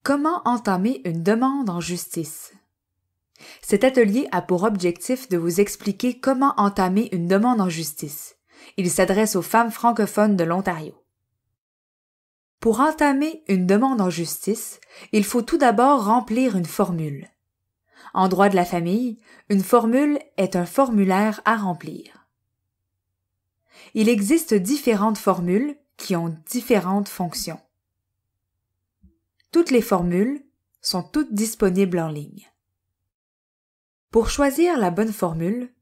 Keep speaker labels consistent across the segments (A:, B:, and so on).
A: Comment entamer une demande en justice? Cet atelier a pour objectif de vous expliquer comment entamer une demande en justice. Il s'adresse aux femmes francophones de l'Ontario. Pour entamer une demande en justice, il faut tout d'abord remplir une formule. En droit de la famille, une formule est un formulaire à remplir. Il existe différentes formules qui ont différentes fonctions. Toutes les formules sont toutes disponibles en ligne. Pour choisir la bonne formule,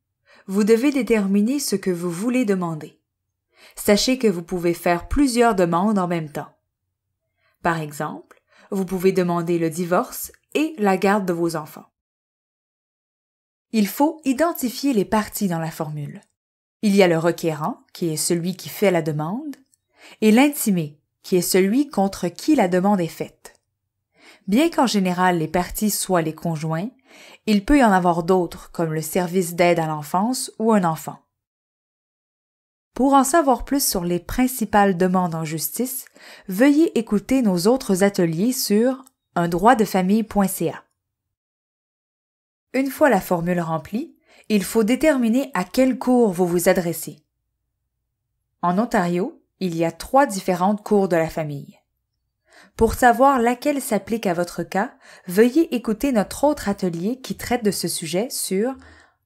A: vous devez déterminer ce que vous voulez demander. Sachez que vous pouvez faire plusieurs demandes en même temps. Par exemple, vous pouvez demander le divorce et la garde de vos enfants. Il faut identifier les parties dans la formule. Il y a le requérant, qui est celui qui fait la demande, et l'intimé, qui est celui contre qui la demande est faite. Bien qu'en général les parties soient les conjoints, il peut y en avoir d'autres comme le service d'aide à l'enfance ou un enfant. Pour en savoir plus sur les principales demandes en justice, veuillez écouter nos autres ateliers sur undroitdefamille.ca. Une fois la formule remplie, il faut déterminer à quelle cour vous vous adressez. En Ontario, il y a 3 différentes cours de la famille. Pour savoir laquelle s'applique à votre cas, veuillez écouter notre autre atelier qui traite de ce sujet sur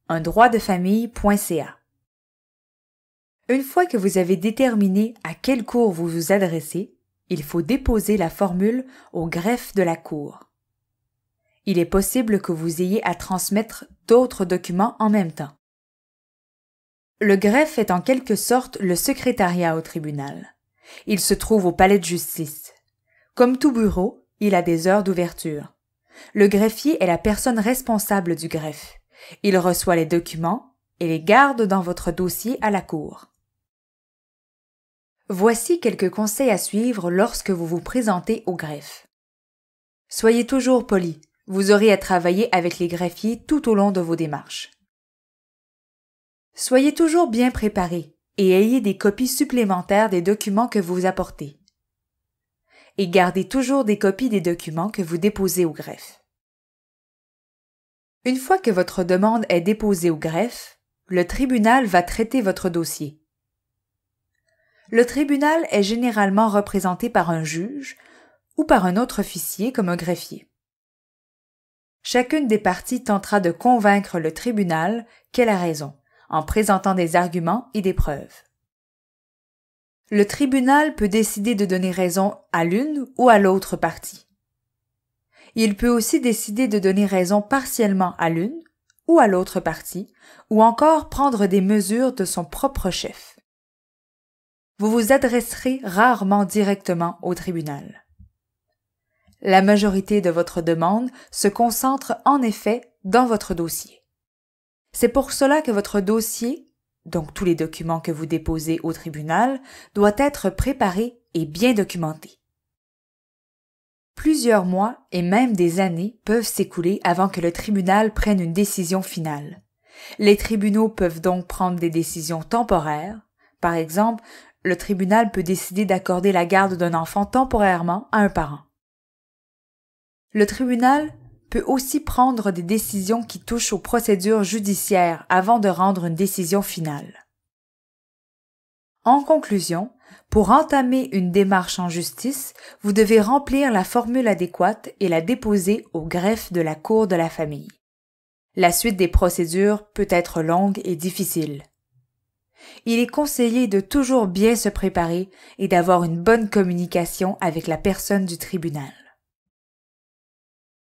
A: undroitdefamille.ca. Une fois que vous avez déterminé à quelle cour vous vous adressez, il faut déposer la formule au greffe de la cour. Il est possible que vous ayez à transmettre d'autres documents en même temps. Le greffe est en quelque sorte le secrétariat au tribunal. Il se trouve au palais de justice. Comme tout bureau, il a des heures d'ouverture. Le greffier est la personne responsable du greffe. Il reçoit les documents et les garde dans votre dossier à la cour. Voici quelques conseils à suivre lorsque vous vous présentez au greffe. Soyez toujours poli. Vous aurez à travailler avec les greffiers tout au long de vos démarches. Soyez toujours bien préparé et ayez des copies supplémentaires des documents que vous apportez. Et gardez toujours des copies des documents que vous déposez au greffe. Une fois que votre demande est déposée au greffe, le tribunal va traiter votre dossier. Le tribunal est généralement représenté par un juge ou par un autre officier comme un greffier. Chacune des parties tentera de convaincre le tribunal qu'elle a raison, en présentant des arguments et des preuves. Le tribunal peut décider de donner raison à l'une ou à l'autre partie. Il peut aussi décider de donner raison partiellement à l'une ou à l'autre partie, ou encore prendre des mesures de son propre chef. Vous vous adresserez rarement directement au tribunal. La majorité de votre demande se concentre en effet dans votre dossier. C'est pour cela que votre dossier, donc tous les documents que vous déposez au tribunal, doit être préparé et bien documenté. Plusieurs mois et même des années peuvent s'écouler avant que le tribunal prenne une décision finale. Les tribunaux peuvent donc prendre des décisions temporaires. Par exemple, le tribunal peut décider d'accorder la garde d'un enfant temporairement à un parent. Le tribunal peut aussi prendre des décisions qui touchent aux procédures judiciaires avant de rendre une décision finale. En conclusion, pour entamer une démarche en justice, vous devez remplir la formule adéquate et la déposer au greffe de la cour de la famille. La suite des procédures peut être longue et difficile. Il est conseillé de toujours bien se préparer et d'avoir une bonne communication avec la personne du tribunal.